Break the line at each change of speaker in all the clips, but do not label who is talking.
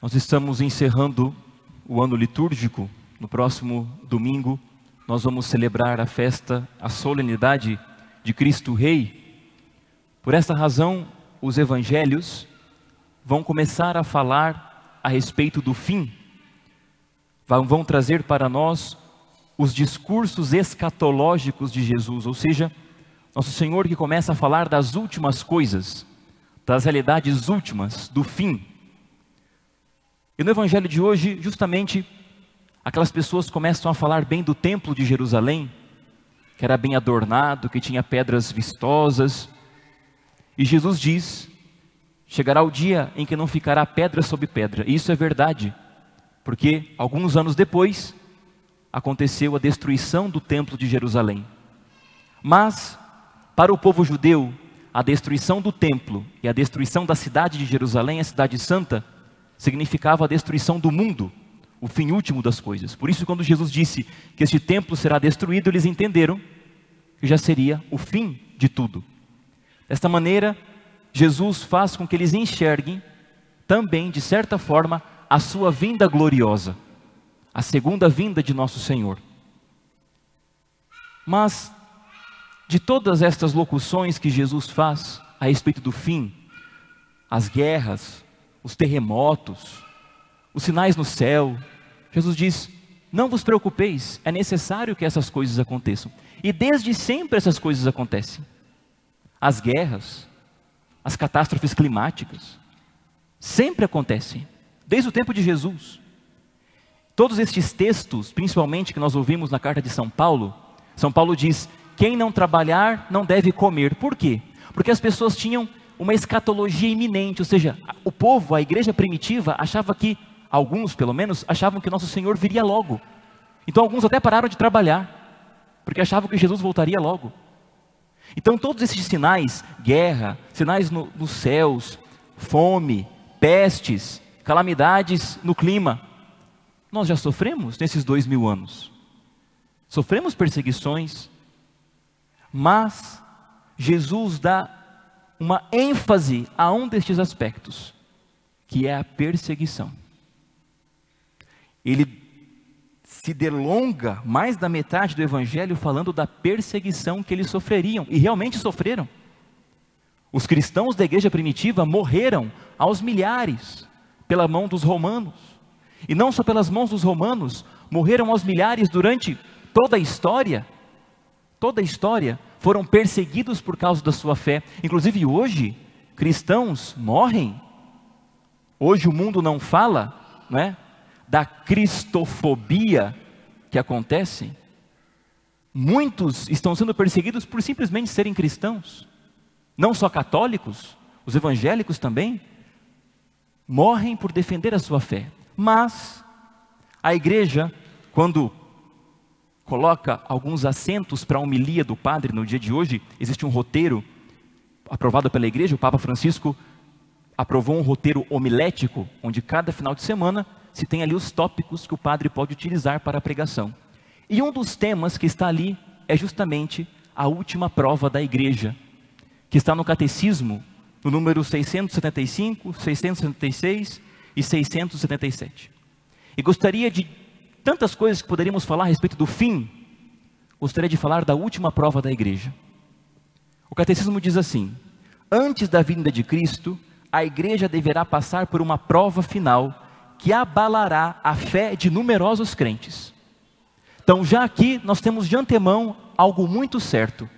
Nós estamos encerrando o ano litúrgico. No próximo domingo, nós vamos celebrar a festa, a solenidade de Cristo Rei. Por esta razão, os evangelhos vão começar a falar a respeito do fim. Vão trazer para nós os discursos escatológicos de Jesus, ou seja, Nosso Senhor que começa a falar das últimas coisas, das realidades últimas, do fim. E no evangelho de hoje, justamente, aquelas pessoas começam a falar bem do templo de Jerusalém, que era bem adornado, que tinha pedras vistosas. E Jesus diz, chegará o dia em que não ficará pedra sobre pedra. E isso é verdade, porque alguns anos depois, aconteceu a destruição do templo de Jerusalém. Mas, para o povo judeu, a destruição do templo e a destruição da cidade de Jerusalém, a cidade santa, significava a destruição do mundo, o fim último das coisas. Por isso, quando Jesus disse que este templo será destruído, eles entenderam que já seria o fim de tudo. Desta maneira, Jesus faz com que eles enxerguem também, de certa forma, a sua vinda gloriosa, a segunda vinda de nosso Senhor. Mas, de todas estas locuções que Jesus faz a respeito do fim, as guerras, os terremotos, os sinais no céu, Jesus diz, não vos preocupeis, é necessário que essas coisas aconteçam. E desde sempre essas coisas acontecem. As guerras, as catástrofes climáticas, sempre acontecem, desde o tempo de Jesus. Todos estes textos, principalmente que nós ouvimos na carta de São Paulo diz, quem não trabalhar não deve comer. Por quê? Porque as pessoas tinham uma escatologia iminente, ou seja, o povo, a igreja primitiva, achava que, alguns pelo menos, achavam que nosso Senhor viria logo. Então alguns até pararam de trabalhar, porque achavam que Jesus voltaria logo. Então todos esses sinais, guerra, sinais nos céus, fome, pestes, calamidades no clima, nós já sofremos nesses 2000 anos. Sofremos perseguições, mas Jesus dá uma ênfase a um destes aspectos, que é a perseguição. Ele se delonga mais da metade do evangelho falando da perseguição que eles sofreriam, e realmente sofreram. Os cristãos da igreja primitiva morreram aos milhares pela mão dos romanos, e não só pelas mãos dos romanos, morreram aos milhares durante toda a história, foram perseguidos por causa da sua fé. Inclusive hoje, cristãos morrem. Hoje o mundo não fala, da cristofobia que acontece. Muitos estão sendo perseguidos por simplesmente serem cristãos. Não só católicos, os evangélicos também morrem por defender a sua fé. Mas a igreja, quando coloca alguns assentos para a homilia do padre no dia de hoje, existe um roteiro aprovado pela igreja. O Papa Francisco aprovou um roteiro homilético, onde cada final de semana se tem ali os tópicos que o padre pode utilizar para a pregação. E um dos temas que está ali é justamente a última prova da igreja, que está no catecismo, no número 675, 676 e 677. E gostaria de tantas coisas que poderíamos falar a respeito do fim, gostaria de falar da última prova da igreja. O catecismo diz assim: antes da vinda de Cristo, a igreja deverá passar por uma prova final que abalará a fé de numerosos crentes. Então já aqui nós temos de antemão algo muito certo.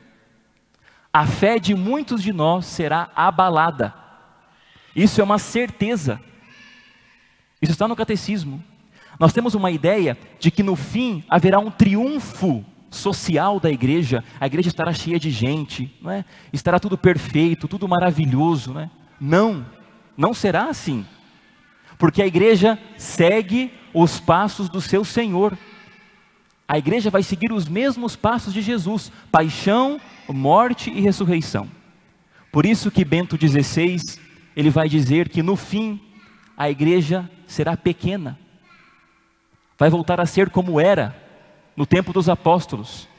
A fé de muitos de nós será abalada. Isso é uma certeza. Isso está no catecismo. Nós temos uma ideia de que no fim haverá um triunfo social da igreja. A igreja estará cheia de gente, estará tudo perfeito, tudo maravilhoso. Não será assim. Porque a igreja segue os passos do seu Senhor. A igreja vai seguir os mesmos passos de Jesus: paixão, morte e ressurreição. Por isso que Bento XVI, ele vai dizer que no fim a igreja será pequena. Vai voltar a ser como era no tempo dos apóstolos.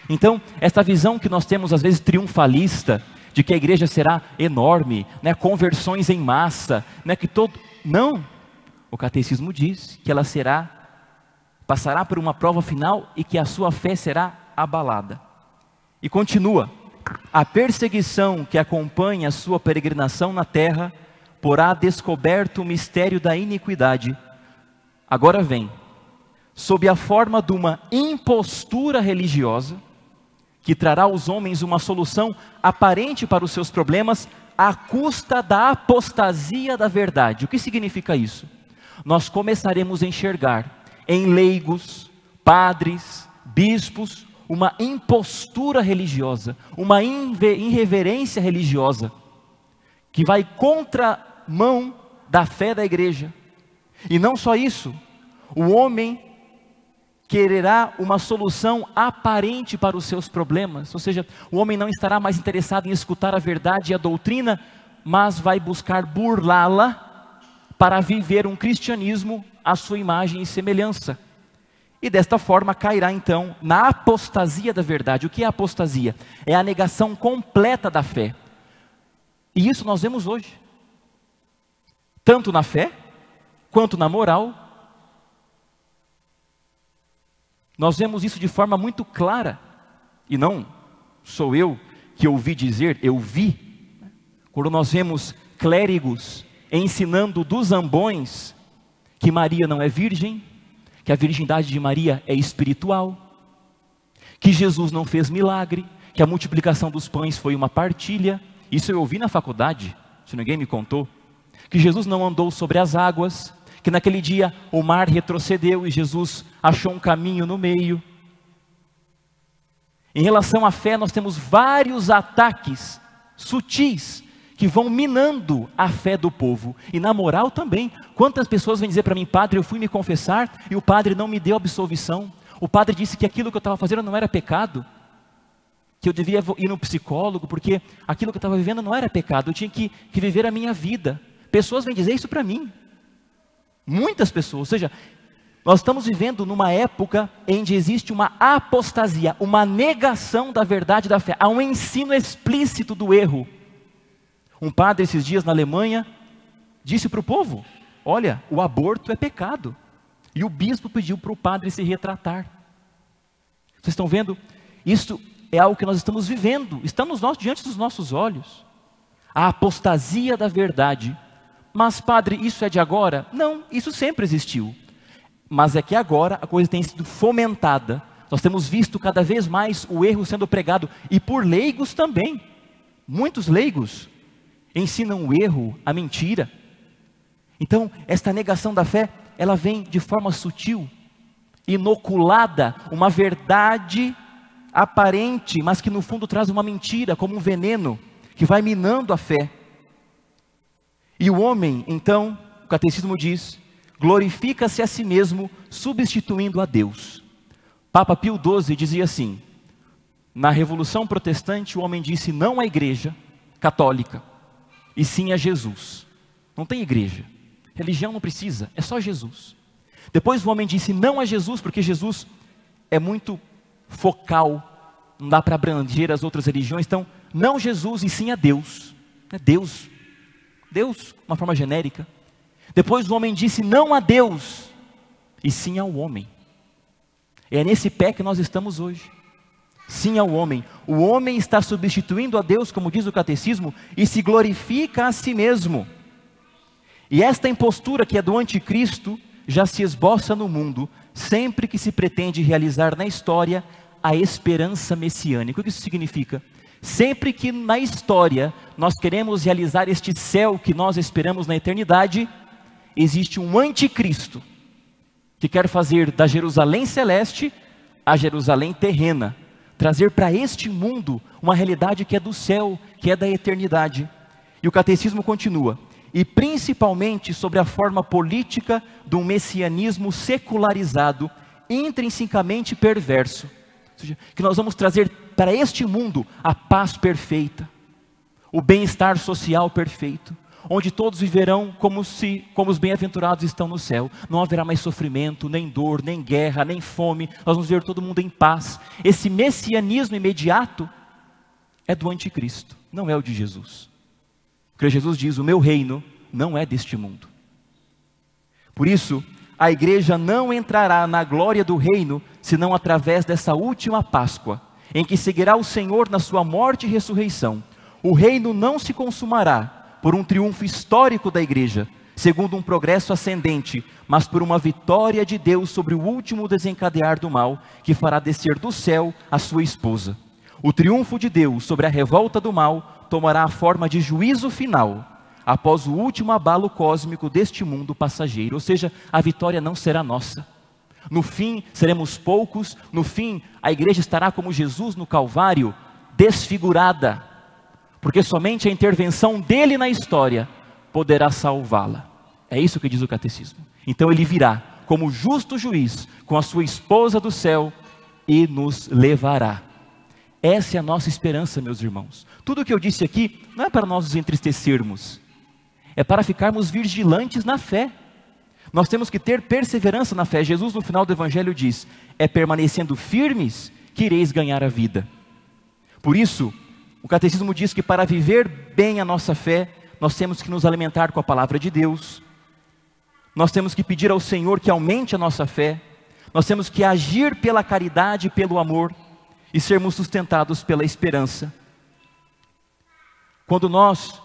Então, esta visão que nós temos às vezes triunfalista, de que a igreja será enorme, conversões em massa, que todo... Não, O catecismo diz que ela passará por uma prova final e que a sua fé será abalada. E continua: a perseguição que acompanha a sua peregrinação na terra porá descoberto o mistério da iniquidade. Agora vem, sob a forma de uma impostura religiosa, que trará aos homens uma solução aparente para os seus problemas, à custa da apostasia da verdade. O que significa isso? Nós começaremos a enxergar em leigos, padres, bispos, uma impostura religiosa, uma irreverência religiosa, que vai contramão da fé da igreja. E não só isso, o homem quererá uma solução aparente para os seus problemas, ou seja, o homem não estará mais interessado em escutar a verdade e a doutrina, mas vai buscar burlá-la para viver um cristianismo à sua imagem e semelhança. E desta forma cairá então na apostasia da verdade. O que é apostasia? É a negação completa da fé. E isso nós vemos hoje, tanto na fé, quanto na moral. Nós vemos isso de forma muito clara, e não sou eu que ouvi dizer, eu vi. Quando nós vemos clérigos ensinando dos ambões que Maria não é virgem, que a virgindade de Maria é espiritual, que Jesus não fez milagre, que a multiplicação dos pães foi uma partilha. Isso eu ouvi na faculdade, se ninguém me contou. Que Jesus não andou sobre as águas, que naquele dia o mar retrocedeu e Jesus achou um caminho no meio. Em relação à fé, nós temos vários ataques sutis que vão minando a fé do povo. E na moral também. Quantas pessoas vêm dizer para mim: padre, eu fui me confessar e o padre não me deu absolvição. O padre disse que aquilo que eu estava fazendo não era pecado, que eu devia ir no psicólogo, porque aquilo que eu estava vivendo não era pecado, eu tinha que viver a minha vida. Pessoas vêm dizer isso para mim. Muitas pessoas. Ou seja, nós estamos vivendo numa época em que existe uma apostasia, uma negação da verdade da fé. Há um ensino explícito do erro. Um padre esses dias na Alemanha disse para o povo: olha, o aborto é pecado. E o bispo pediu para o padre se retratar. Vocês estão vendo? Isso é algo que nós estamos vivendo, estamos diante dos nossos olhos. A apostasia da verdade. Mas padre, isso é de agora? Não, isso sempre existiu. Mas é que agora a coisa tem sido fomentada. Nós temos visto cada vez mais o erro sendo pregado, e por leigos também. Muitos leigos ensinam o erro, a mentira. Então, esta negação da fé, ela vem de forma sutil, inoculada, uma verdade aparente, mas que no fundo traz uma mentira, como um veneno, que vai minando a fé. E o homem, então, o catecismo diz, glorifica-se a si mesmo, substituindo a Deus. Papa Pio XII dizia assim: na Revolução Protestante, o homem disse não à igreja católica, e sim a Jesus. Não tem igreja, religião não precisa, é só Jesus. Depois o homem disse não a Jesus, porque Jesus é muito focal, não dá para abranger as outras religiões. Então, não Jesus e sim a Deus. É Deus, uma forma genérica. Depois o homem disse não a Deus, e sim ao homem. É nesse pé que nós estamos hoje. Sim ao homem. O homem está substituindo a Deus, como diz o catecismo, e se glorifica a si mesmo. E esta impostura que é do anticristo, já se esboça no mundo, sempre que se pretende realizar na história a esperança messiânica. O que isso significa? Sempre que na história nós queremos realizar este céu que nós esperamos na eternidade, existe um anticristo, que quer fazer da Jerusalém celeste a Jerusalém terrena, trazer para este mundo uma realidade que é do céu, que é da eternidade. E o catecismo continua: e principalmente sobre a forma política de um messianismo secularizado, intrinsecamente perverso. Ou seja, que nós vamos trazer para este mundo a paz perfeita, o bem-estar social perfeito, onde todos viverão como os bem-aventurados estão no céu. Não haverá mais sofrimento, nem dor, nem guerra, nem fome. Nós vamos ver todo mundo em paz. Esse messianismo imediato é do anticristo, não é o de Jesus. Porque Jesus diz: o meu reino não é deste mundo. Por isso, a igreja não entrará na glória do reino, senão através dessa última Páscoa, em que seguirá o Senhor na sua morte e ressurreição. O reino não se consumará por um triunfo histórico da igreja, segundo um progresso ascendente, mas por uma vitória de Deus sobre o último desencadear do mal, que fará descer do céu a sua esposa. O triunfo de Deus sobre a revolta do mal tomará a forma de juízo final, após o último abalo cósmico deste mundo passageiro. Ou seja, a vitória não será nossa. No fim, seremos poucos. No fim, a igreja estará como Jesus no Calvário, desfigurada, porque somente a intervenção dele na história poderá salvá-la. É isso que diz o catecismo. Então ele virá como justo juiz, com a sua esposa do céu, e nos levará. Essa é a nossa esperança, meus irmãos. Tudo o que eu disse aqui não é para nós nos entristecermos, é para ficarmos vigilantes na fé. Nós temos que ter perseverança na fé. Jesus no final do Evangelho diz: é permanecendo firmes que ireis ganhar a vida. Por isso, o catecismo diz que para viver bem a nossa fé, nós temos que nos alimentar com a palavra de Deus, nós temos que pedir ao Senhor que aumente a nossa fé, nós temos que agir pela caridade e pelo amor, e sermos sustentados pela esperança. Quando nós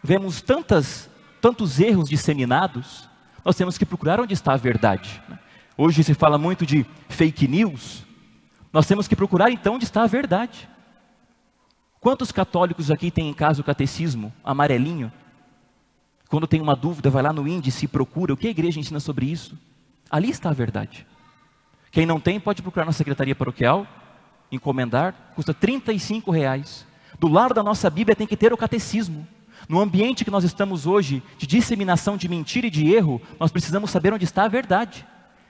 vemos tantos erros disseminados, nós temos que procurar onde está a verdade. Hoje se fala muito de fake news. Nós temos que procurar então onde está a verdade. Quantos católicos aqui têm em casa o catecismo amarelinho? Quando tem uma dúvida, vai lá no índice e procura o que a igreja ensina sobre isso. Ali está a verdade. Quem não tem, pode procurar na secretaria paroquial, encomendar, custa R$35. Do lado da nossa Bíblia tem que ter o catecismo. No ambiente que nós estamos hoje, de disseminação de mentira e de erro, nós precisamos saber onde está a verdade.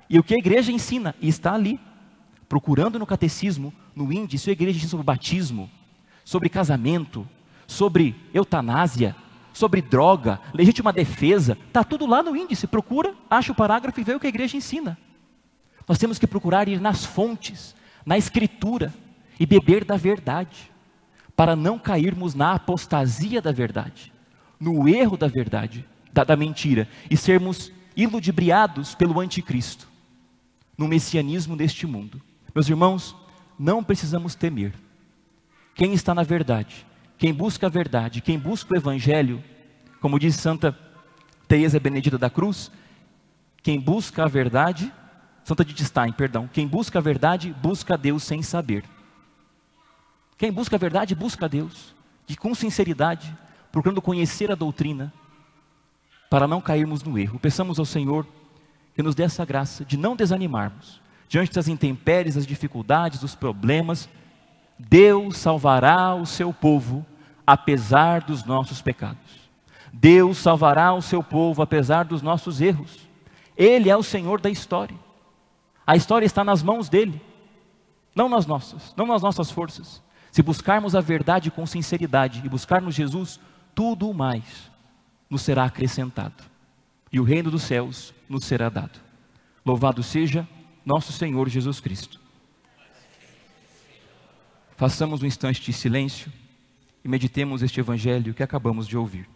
E o que a igreja ensina, e está ali. Procurando no catecismo, no índice, a igreja ensina sobre o batismo, sobre casamento, sobre eutanásia, sobre droga, legítima defesa. Está tudo lá no índice. Procura, acha o parágrafo e vê o que a igreja ensina. Nós temos que procurar ir nas fontes, na escritura, e beber da verdade, para não cairmos na apostasia da verdade, no erro da verdade, da mentira, e sermos iludibriados pelo anticristo, no messianismo deste mundo. Meus irmãos, não precisamos temer. Quem está na verdade, quem busca a verdade, quem busca o evangelho, como diz Santa Teresa Benedita da Cruz, quem busca a verdade, Santa Edith Stein, perdão, quem busca a verdade, busca a Deus sem saber. Quem busca a verdade, busca a Deus, e com sinceridade, procurando conhecer a doutrina, para não cairmos no erro. Peçamos ao Senhor que nos dê essa graça de não desanimarmos, diante das intempéries, das dificuldades, dos problemas. Deus salvará o seu povo, apesar dos nossos pecados. Deus salvará o seu povo, apesar dos nossos erros. Ele é o Senhor da história. A história está nas mãos dele, não nas nossas forças. Se buscarmos a verdade com sinceridade e buscarmos Jesus, tudo o mais nos será acrescentado. E o reino dos céus nos será dado. Louvado seja nosso Senhor Jesus Cristo. Façamos um instante de silêncio e meditemos este evangelho que acabamos de ouvir.